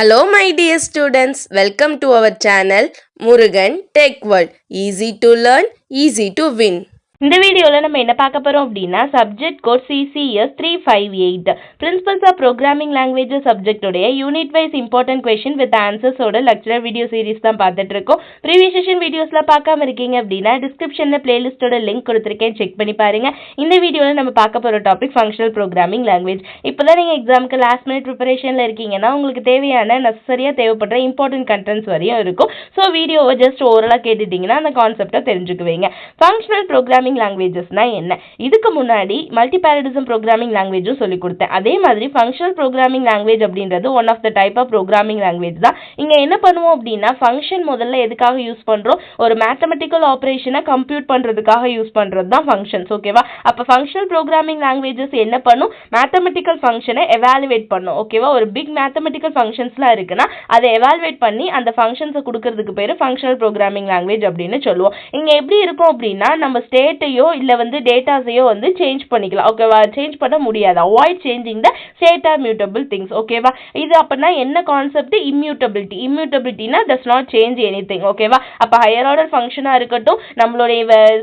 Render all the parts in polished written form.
Hello my dear students, welcome to our channel Murugan Tech World. Easy to learn, easy to win. இந்த வீடியோவில் நம்ம என்ன பார்க்க போகிறோம் அப்படின்னா subject code CCS 358 principles of programming languages சப்ஜெக்டோடைய unit wise important question with ஆன்சர்ஸோட lecturer video series தான் பார்த்துட்டு இருக்கோம். ப்ரீவியஸ் செஷன் வீடியோஸில் பார்க்காம இருக்கீங்க அப்படின்னா டிஸ்கிரிப்ஷனில் பிளேலிஸ்டோட லிங்க் கொடுத்துருக்கேன், செக் பண்ணி பாருங்க. இந்த வீடியோவில் நம்ம பார்க்க போகிற டாபிக் ஃபங்க்ஷனல் ப்ரோக்ராமிங் லாங்குவேஜ். இப்போ தான் நீங்கள் எக்ஸாமுக்கு லாஸ்ட் மினிட் ப்ரிப்பரேஷனில் இருக்கீங்கன்னா உங்களுக்கு தேவையான நெசசரியாக தேவைப்படுற இம்பார்ட்டன்ட் கண்டென்ட்ஸ் வரையும் இருக்கும். ஸோ வீடியோவை ஜஸ்ட் ஓரலாக கேட்டுட்டிங்கன்னா அந்த கான்செப்டை தெரிஞ்சுக்குவீங்க. ஃபங்க்ஷனல் ப்ரோக்ராமிங் லாங்குவேஜஸ்னா என்ன? இதுக்கு முன்னாடி மல்டி பாரடிசம் ப்ரோக்ராமிங் லாங்குவேஜும் சொல்லி கொடுத்தேன். அதே மாதிரி ஃபங்க்ஷனல் ப்ரோக்ராமிங் லாங்குவேஜ் அப்படின்றது one of the type of programming language தான். இங்க என்ன பண்ணுவோம் அப்படின்னா ஃபங்க்ஷன் முதல்ல எதுக்காக யூஸ் பண்றோம்? ஒரு மேத்தமெட்டிக்கல் ஆபரேஷனை கம்ப்யூட் பண்றதுக்காக யூஸ் பண்றது தான் ஃபங்க்ஷன்ஸ். ஓகேவா? அப்ப ஃபங்க்ஷனல் ப்ரோக்ராமிங் லாங்குவேஜஸ் என்ன பண்ணும்? மேத்தமெட்டிக்கல் ஃபங்க்ஷனை எவாலுவேட் பண்ணும். ஓகேவா? ஒரு பிக் மேத்தமெட்டிக்கல் ஃபங்க்ஷன்ஸ்லாம் இருக்குன்னா அதை எவாலுவேட் பண்ணி அந்த ஃபங்க்ஷன்ஸை கொடுக்கறதுக்கு பேரு ஃபங்க்ஷனல் ப்ரோக்ராமிங் லாங்குவேஜ் அப்படின்னு சொல்லுவோம். இங்க எப்படி இருக்கும் அப்படின்னா நம்ம ஸ்டேட்டையோ இல்ல வந்து டேட்டாஸையோ வந்து சேஞ்ச் பண்ணிக்கலாம். ஓகேவா? சேஞ்ச் பண்ண முடியாது. Avoid changing the state or mutable things. ஓகேவா? இது அப்படின்னா என்ன கான்செப்ட்? இம்யூட்டபிலிட்டி. இம்யூட்டபிலிட்டினா டஸ் நாட் சேஞ்ச் எனிதிங். ஓகேவா? அப்ப ஹையர் ஆர்டர் ஃபங்க்ஷனா இருக்கட்டும், நம்மளுடைய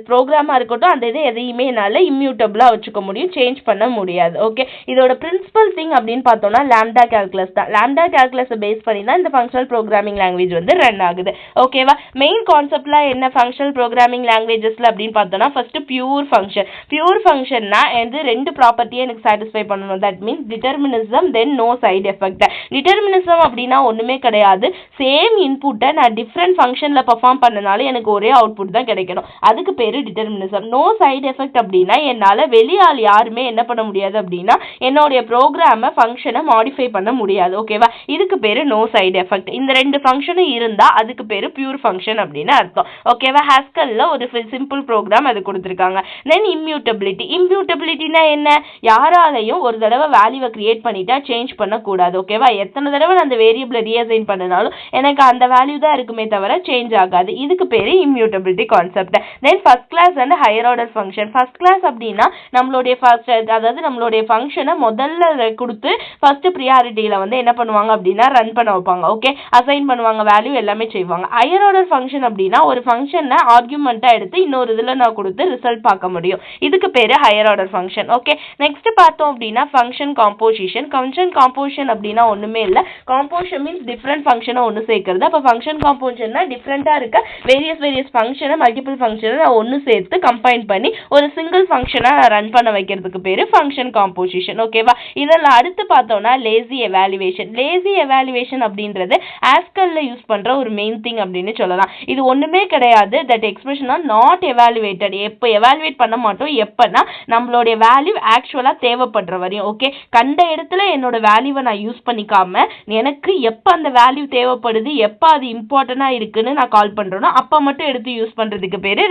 ப்ரோக்ராமா இருக்கட்டும், அந்த இது எதையுமே என்னால இம்யூட்டபிளா வச்சுக்க முடியும், சேஞ்ச் பண்ண முடியாது. ஓகே, இதோட பிரின்சிபல் திங் அப்படின்னு பார்த்தோம்னா லாம்டா கால்குலஸ் தான். லாம்டா கால்குலஸை பேஸ் பண்ணி தான் இந்த ஃபங்க்ஷனல் ப்ரோக்ராமிங் லாங்குவேஜ் வந்து ரன் ஆகுது. ஓகேவா? மெயின் கான்செப்ட்லாம் என்ன ஃபங்க்ஷனல் ப்ரோக்ராமிங் லாங்குவேஜஸ்ல அப்படின்னு பார்த்தோம்னா ஃபர்ஸ்ட் பியூர் ஃபங்க்ஷன். பியூர் ஃபங்க்ஷன்னா வந்து ரெண்டு ப்ராப்பர்ட்டியை எனக்கு சாட்டிஸ்ஃபை பண்ணணும். That means determinism then no side effect. Determinism அப்படின்னா ஒண்ணுமே கிடையாது, சேம் இன்புட்டை நான் டிஃப்ரெண்ட் ஃபங்க்ஷன்ல பெர்ஃபார்ம் பண்ணனால எனக்கு ஒரே அவுட்புட் தான் கிடைக்கணும். அதுக்கு பேரு டிட்டர்மினிசம். நோ சைடு எஃபெக்ட் அப்படின்னா என்னால வெளியால் யாருமே என்ன பண்ண முடியாது அப்படின்னா என்னுடைய ப்ரோக்ராமை ஃபங்க்ஷனை மாடிஃபை பண்ண முடியாது. ஓகேவா? இதுக்கு பேரு நோ சைடு எஃபெக்ட். இந்த ரெண்டு ஃபங்க்ஷனும் இருந்தா அதுக்கு பேரு பியூர் ஃபங்க்ஷன் அப்படின்னு அர்த்தம். ஓகேவா? ஹாஸ்கல்ல ஒரு சிம்பிள் ப்ரோக்ராம் அது கொடுத்துருக்காங்க. தென் இம்யூட்டபிலிட்டி. இம்யூட்டபிலிட்டினா என்ன? யாராலையும் ஒரு தடவை வேல்யூவை கிரியேட் பண்ணிட்டா சேஞ்ச் பண்ணக்கூடாது. ஓகேவா? எத்தனை தடவை நான் அந்த வேரியபிளை ரீஅசைன் பண்ணினாலும் எனக்கு அந்த வேல்யூ தான் இருக்குமே தவிர சேஞ்ச் ஆகாது. இதுக்கு பேரு immutability concept. Then first class and higher order function. First class அப்படின்னா நம்மளுடைய ஃபர்ஸ்ட், அதாவது நம்மளுடைய ஃபங்க்ஷனை முதல்ல கொடுத்து ஃபர்ஸ்ட் ப்ரியாரிட்டியில வந்து என்ன பண்ணுவாங்க அப்படின்னா ரன் பண்ண வைப்பாங்க. ஓகே, அசைன் பண்ணுவாங்க, வேல்யூ எல்லாமே செய்வாங்க. ஹையர் ஆர்டர் ஃபங்க்ஷன் அப்படின்னா ஒரு ஃபங்க்ஷனை ஆர்குமெண்டா எடுத்து இன்னொரு இதுல நான் கொடுத்து ரிசல்ட் பார்க்க முடியும். இதுக்கு பேரு higher order function. Okay, next பார்த்தோம் அப்படின்னா ஃபங்க்ஷன் காம்போசிஷன். ஃபங்க்ஷன் காம்போசிஷன் அப்படின்னா ஒண்ணுமே இல்ல, காம்போசிஷன் மீன்ஸ் டிஃபரெண்ட் ஃபங்க்ஷனை ஒன்னு சேர்க்கிறது. அப்ப ஃபங்க்ஷன் காம்போசிஷன்னா டிஃபரெண்டா இருக்க வேரியஸ் ஃபங்க்ஷனை மல்டிபிள் ஃபங்க்ஷனை ஒன்னு சேர்த்து கம்பைன் பண்ணி ஒரு சிங்கிள் ஃபங்க்ஷனா ரன் பண்ண வைக்கிறதுக்கு பேரு ஃபங்க்ஷன் காம்போசிஷன். ஓகேவா? இதெல்லாம் அடுத்து பார்த்தோம்னா லேசி எவாலுவேஷன். லேசி எவாலுவேஷன் அப்படின்றது ஆஸ்கல்ல யூஸ் பண்ற ஒரு மெயின் திங் அப்படின்னு சொல்லலாம். இது ஒண்ணுமே கிடையாது, that expression are not evaluated. எப்ப எவாலுவேட் பண்ண மாட்டோம் எப்பனா நம்மளுடைய வேல்யூ ஆக்சுவலா தேவைப்படுற வரையும். ஓகே, கண்ட இடத்துல என்னோட வேல்யூவை நான் யூஸ் பண்ணிக்காம எனக்கு எப்ப அந்த வேல்யூ தேவைப்படுது, எப்ப அது இம்பார்ட்டன்டா இருக்குன்னு நான் கால் பண்றேனோ அப்ப மட்டும் எடுத்து யூஸ் பண்றதுக்கு பேரு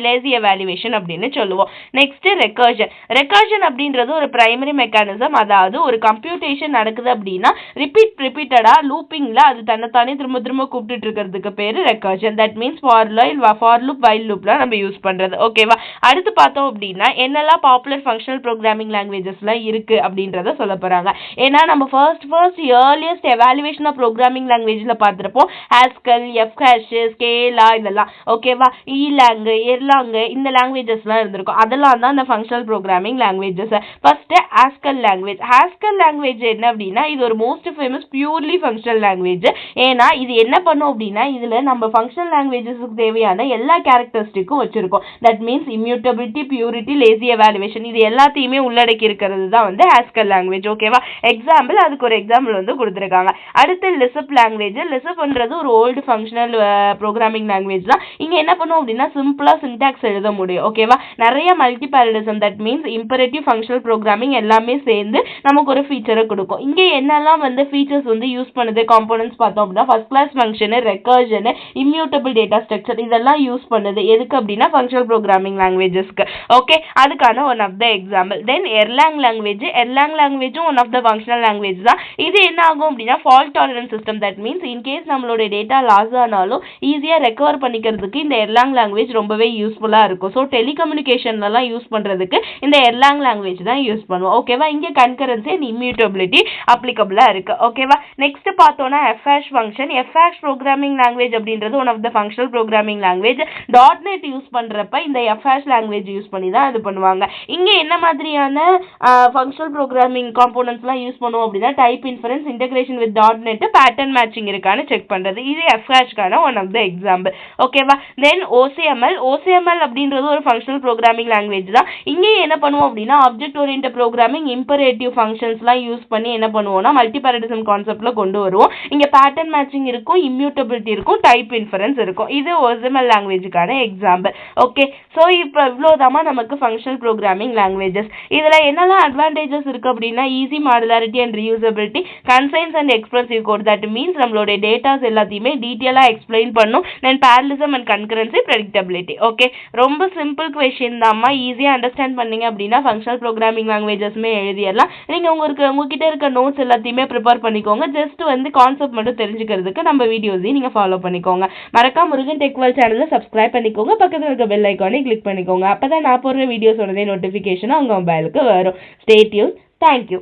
லேசி எவாலுவேஷன் அப்படின்னு சொல்லுவோம். Next recursion. ரெக்கர்ஷன் அப்படின்றது ஒரு பிரைமரி மெக்கானிசம். அதாவது ஒரு கம்ப்யூட்டேஷன் நடக்குது அப்படின்னா ரிப்பீட்டடா லூப்பிங்ல அது தன்னைத்தானே திரும்ப திரும்ப கூப்பிட்டு இருக்கிறதுக்கு பேரு recursion. That means for loop while லூப்ல நம்ம யூஸ் பண்றது. ஓகேவா? அடுத்து பார்த்தோம் அப்படின்னா என்னெல்லாம் பாப்புலர் ஃபங்க்ஷனல் ப்ரோக்ராமிங் லாங்குவேஜஸ்ல இருக்கு அப்படின்றத சொல்ல போறாங்க. ஏன்னா நம்ம first earliest evaluation of programming லாங்குவேஜ்ல பார்த்திருப்போம் ஹாஸ்கல், எஃப்ஹாஷ், ஸ்கேலா இதெல்லாம். ஓகேவா? ஈலாங், எர்லாங் இந்த லாங்குவேஜஸ்லாம் இருந்திருக்கும். அதெல்லாம் தான் இந்த functional programming languages. First Haskell language. Haskell language என்ன அப்படின்னா இது ஒரு most famous purely functional language. ஏன்னா இது என்ன பண்ணும் அப்படின்னா இதுல நம்ம ஃபங்க்ஷனல் லாங்குவேஜஸ்க்கு தேவையான எல்லா கேரக்டரிஸ்டிக்கும் வச்சிருக்கோம். That means immutability, purity, lazy evaluation இது எல்லாத்தையுமே உள்ளடக்கி இருக்கிறது தான் வந்து ஹாஸ்கல் லாங்குவேஜ். ஓகேவா? எக்ஸாம்பிள், அதுக்கு ஒரு எக்ஸாம்பிள் வந்து கொடுத்துருக்காங்க. அடுத்து லிசப் லாங்குவேஜ். லிசப்ன்றது ஒரு ஓல்டு ஃபங்க்ஷனல் ப்ரோக்ராமிங் லாங்குவேஜ் தான். இங்க என்ன பண்ணும் அப்படின்னா சிம்பிளா சின்டாக்ஸ் எழுத முடியும். ஓகேவா? நிறைய multi paradigm, that means imperative functional programming எல்லாமே சேர்ந்து நமக்கு ஒரு ஃபீச்சரை கொடுக்கும். இங்க என்னெல்லாம் வந்து ஃபீச்சர்ஸ் வந்து யூஸ் பண்ணுது காம்போனன்ட்ஸ் பார்த்தோம் அப்படின்னா first class function, recursion, immutable data structure இதெல்லாம் யூஸ் பண்ணுது. எதுக்கு அப்படின்னா ஃபங்க்ஷனல் ப்ரோக்ராமிங் ப்ரோக்ராமிங் லாங்குவேஜஸ்க்கு. ஓகே, அதுக்கான one of the example. Then Erlang லாங்குவேஜும் one of the functional language தான். இது என்ன ஆகும் அப்படின்னா fault tolerance system. That means in case நம்மளோட டேட்டா லாஸ் ஆனாலும் ஈஸியாக ரெக்கவர் பண்ணிக்கிறதுக்கு இந்த எர்லாங் லாங்குவேஜ் ரொம்பவே யூஸ்ஃபுல்லாக இருக்கும். ஸோ டெலிகம்யூனிகேஷன்லாம் யூஸ் பண்ணுறதுக்கு இந்த எர்லாங் லாங்குவேஜ் தான் யூஸ் பண்ணுவோம். ஓகேவா, இங்கே கன்கரன்சி அண்ட் இம்யூட்டபிலிட்டி அப்ளிகபிளாக இருக்குது. ஓகேவா, நெக்ஸ்ட் பார்த்தோன்னா F hash function. F hash programming language அப்படின்றது one of the functional programming language. .NET use பண்ணுறப்ப இந்த எஃப்ஹேஷ் லாங்குவேஜ் யூஸ் பண்ணி தான் இது பண்ணுவாங்க. இங்கே என்ன மாதிரியான ஃபங்க்ஷனல் ப்ரோக்ராமிங் காம்போனன்ட்ஸ்லாம் யூஸ் பண்ணுவோம் அப்படின்னா type inference, integration with .NET, pattern matching இருக்கான்னு செக் பண்ணுறது. இது எஃப்ஹேஷ்க்கான ஒன் ஆஃப் த எக்ஸாம்பிள். ஓகேவா, தென் OCML அப்படின்றது ஒரு ஃபங்க்ஷனல் ப்ரோக்ராமிங் லாங்குவேஜ் தான். இங்கே என்ன பண்ணுவோம் அப்படின்னா ஆப்ஜெக்ட் ஓரியன்ட் ப்ரோக்ராமிங், இம்பரேட்டிவ் ஃபங்க்ஷன்ஸ்லாம் யூஸ் பண்ணி என்ன பண்ணுவோம்னா மல்டிபாரடிசம் கான்செப்ட்ல கொண்டு வருவோம். இங்கே பேட்டர்ன் மேட்சிங் இருக்கும், இம்யூட்டபிலிட்டி இருக்கும், டைப் இன்ஃபரன்ஸ் இருக்கும். இது OCML லாங்குவேஜுக்கான எக்ஸாம்பிள். ஓகே, ஸோ இப்போ இவ்வளோதாமா நமக்கு ஃபங்க்ஷனல் ப்ரோக்ராமிங் லாங்குவேஜஸ். இதில் என்னெல்லாம் அட்வான்டேஜஸ் இருக்குது அப்படின்னா easy modularity and reusability, concise and expressive code. That means நம்மளுடைய டேட்டாஸ் எல்லாத்தையுமே டீட்டெயிலாக எக்ஸ்பிளைன் பண்ணும். Then parallelism and concurrency, predictability. Okay, ரொம்ப சிம்பிள் கொஷின் தான்மா. ஈஸியாக அண்டர்ஸ்டாண்ட் பண்ணீங்க அப்படின்னா ஃபங்க்ஷனல் ப்ரோக்ராமிங் லாங்குவேஜஸ்மே எழுதிடலாம். நீங்கள் உங்ககிட்ட இருக்க நோட்ஸ் எல்லாத்தையுமே ப்ரிப்பேர் பண்ணிக்கோங்க. ஜஸ்ட் கான்செப்ட் மட்டும் தெரிஞ்சுக்கிறதுக்கு நம்ம வீடியோஸையும் நீங்கள் ஃபாலோ பண்ணிக்கோங்க. மறக்காம முருகன் டெக் வேர்ல்ட் சேனலை சப்ஸ்கிரைப் பண்ணிக்கோங்க. பக்கத்தில் இருக்க பெல் ஐக்கானை கிளிக் பண்ணிக்கோங்க. அப்போ தான் நான் போடுற வீடியோஸோடதே நோட்டிஃபிகேஷன் உங்கள் மொபைலுக்கு வரும். Stay tune. தேங்க்யூ.